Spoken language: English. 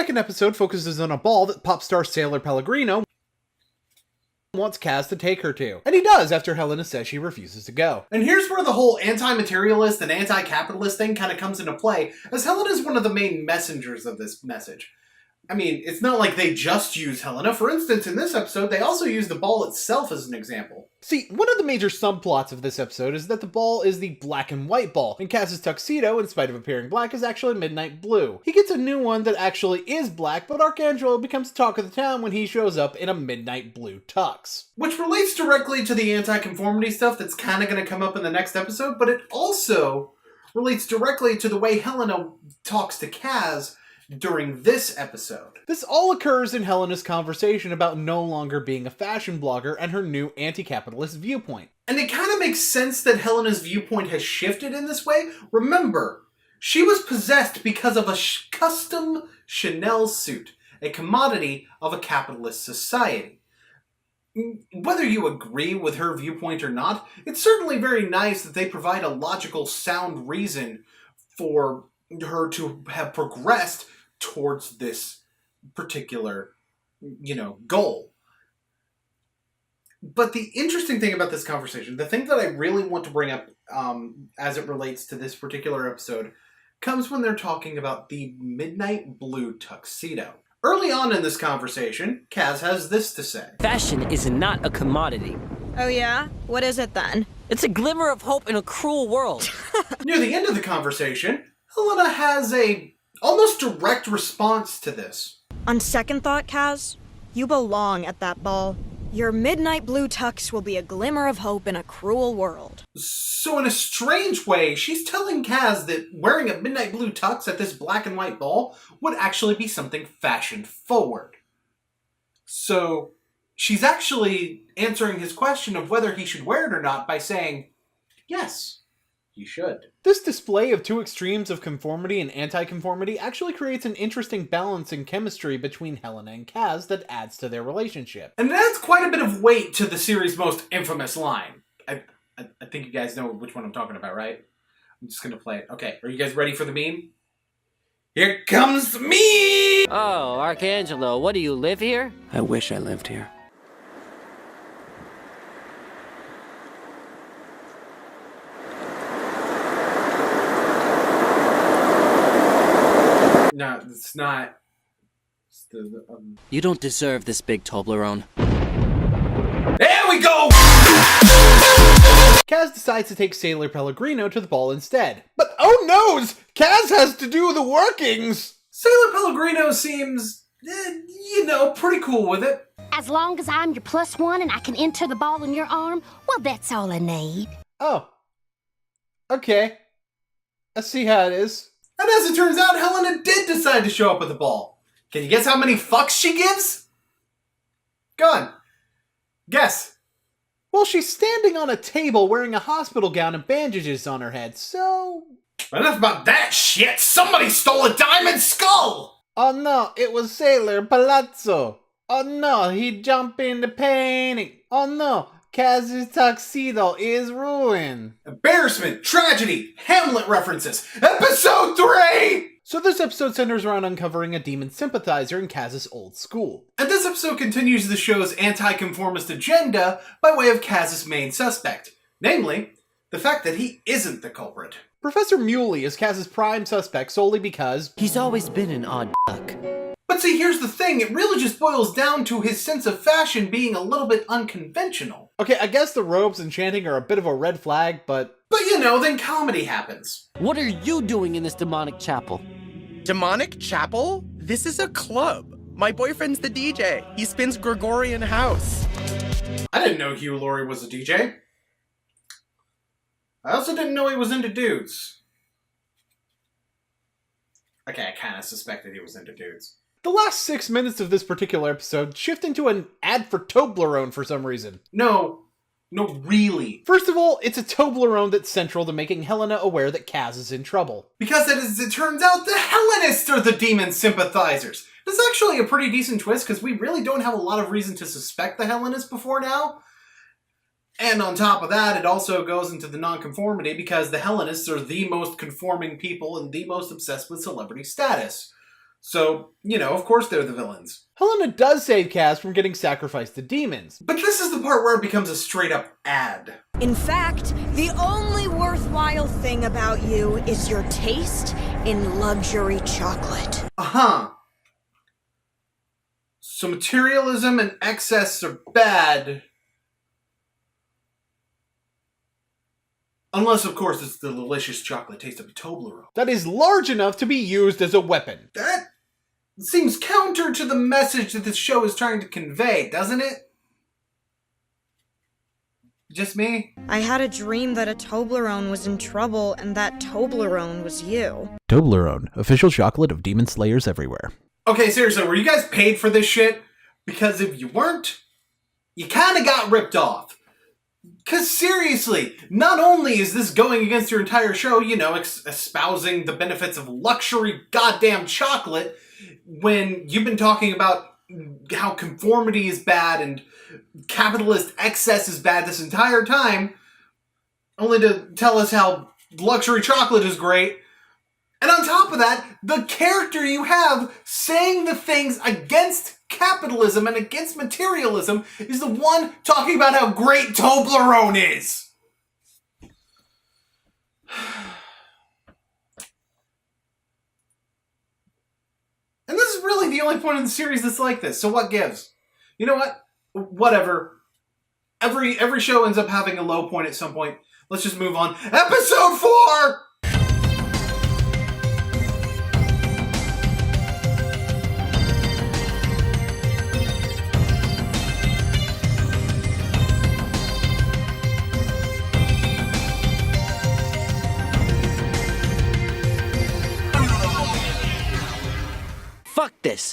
second episode focuses on a ball that pop star Sailor Pellegrino wants Kaz to take her to. And he does after Helena says she refuses to go. And here's where the whole anti-materialist and anti-capitalist thing kind of comes into play, as Helena's one of the main messengers of this message. I mean, it's not like they just use Helena. For instance, in this episode, they also use the ball itself as an example. See, one of the major subplots of this episode is that the ball is the black and white ball, and Kaz's tuxedo, in spite of appearing black, is actually midnight blue. He gets a new one that actually is black, but Archangelo becomes talk of the town when he shows up in a midnight blue tux. Which relates directly to the anti-conformity stuff that's kind of going to come up in the next episode, but it also relates directly to the way Helena talks to Kaz during this episode. This all occurs in Helena's conversation about no longer being a fashion blogger and her new anti-capitalist viewpoint. And it kind of makes sense that Helena's viewpoint has shifted in this way. Remember, she was possessed because of a custom Chanel suit, a commodity of a capitalist society. Whether you agree with her viewpoint or not, it's certainly very nice that they provide a logical, sound reason for her to have progressed towards this particular, goal. But the interesting thing about this conversation, the thing that I really want to bring up as it relates to this particular episode, comes when they're talking about the midnight blue tuxedo. Early on in this conversation, Kaz has this to say. Fashion is not a commodity. Oh yeah? What is it then? It's a glimmer of hope in a cruel world. Near the end of the conversation, Helena has a almost direct response to this. On second thought, Kaz, you belong at that ball. Your midnight blue tux will be a glimmer of hope in a cruel world. So in a strange way, she's telling Kaz that wearing a midnight blue tux at this black and white ball would actually be something fashion forward. So she's actually answering his question of whether he should wear it or not by saying, yes, he should. This display of two extremes of conformity and anti-conformity actually creates an interesting balance in chemistry between Helena and Kaz that adds to their relationship. And it adds quite a bit of weight to the series' most infamous line. I think you guys know which one I'm talking about, right? I'm just going to play it. Okay, are you guys ready for the meme? Here comes the meme! Oh, Archangelo, what do you live here? I wish I lived here. No, it's not. It's You don't deserve this big Toblerone. There we go! Kaz decides to take Sailor Pellegrino to the ball instead. But oh noes! Kaz has to do the workings! Sailor Pellegrino seems, pretty cool with it. As long as I'm your +1 and I can enter the ball in your arm, well, that's all I need. Oh. Okay. I see how it is. And as it turns out, Helena did decide to show up at the ball. Can you guess how many fucks she gives? Go on. Guess. Well, she's standing on a table wearing a hospital gown and bandages on her head, so... Enough about that shit! Somebody stole a diamond skull! Oh no, it was Sailor Palazzo. Oh no, he jumped in the painting. Oh no, Kaz's tuxedo is ruined. Embarrassment, tragedy, Hamlet references. Episode 3! So this episode centers around uncovering a demon sympathizer in Kaz's old school. And this episode continues the show's anti-conformist agenda by way of Kaz's main suspect. Namely, the fact that he isn't the culprit. Professor Muley is Kaz's prime suspect solely because... He's always been an odd duck. But see, here's the thing, it really just boils down to his sense of fashion being a little bit unconventional. Okay, I guess the robes and chanting are a bit of a red flag, but... But then comedy happens. What are you doing in this demonic chapel? Demonic Chapel? This is a club. My boyfriend's the DJ. He spins Gregorian house. I didn't know Hugh Laurie was a DJ. I also didn't know he was into dudes. Okay, I kind of suspected he was into dudes. The last 6 minutes of this particular episode shift into an ad for Toblerone for some reason. No, really. First of all, it's a Toblerone that's central to making Helena aware that Kaz is in trouble. Because as it turns out, the Hellenists are the demon sympathizers. This is actually a pretty decent twist because we really don't have a lot of reason to suspect the Hellenists before now. And on top of that, it also goes into the nonconformity because the Hellenists are the most conforming people and the most obsessed with celebrity status. So, of course they're the villains. Helena does save Kaz from getting sacrificed to demons. But this is the part where it becomes a straight up ad. In fact, the only worthwhile thing about you is your taste in luxury chocolate. Uh-huh. So materialism and excess are bad. Unless, of course, it's the delicious chocolate taste of a Toblerone. That is large enough to be used as a weapon. That seems counter to the message that this show is trying to convey, doesn't it? Just me? I had a dream that a Toblerone was in trouble and that Toblerone was you. Toblerone, official chocolate of demon slayers everywhere. Okay, seriously, were you guys paid for this shit? Because if you weren't, you kinda got ripped off. Because seriously, not only is this going against your entire show, espousing the benefits of luxury goddamn chocolate, when you've been talking about how conformity is bad and capitalist excess is bad this entire time, only to tell us how luxury chocolate is great. And on top of that, the character you have saying the things against capitalism and against materialism is the one talking about how great Toblerone is. And this is really the only point in the series that's like this, so what gives? You know what? Whatever. Every show ends up having a low point at some point. Let's just move on. Episode 4! Fuck this.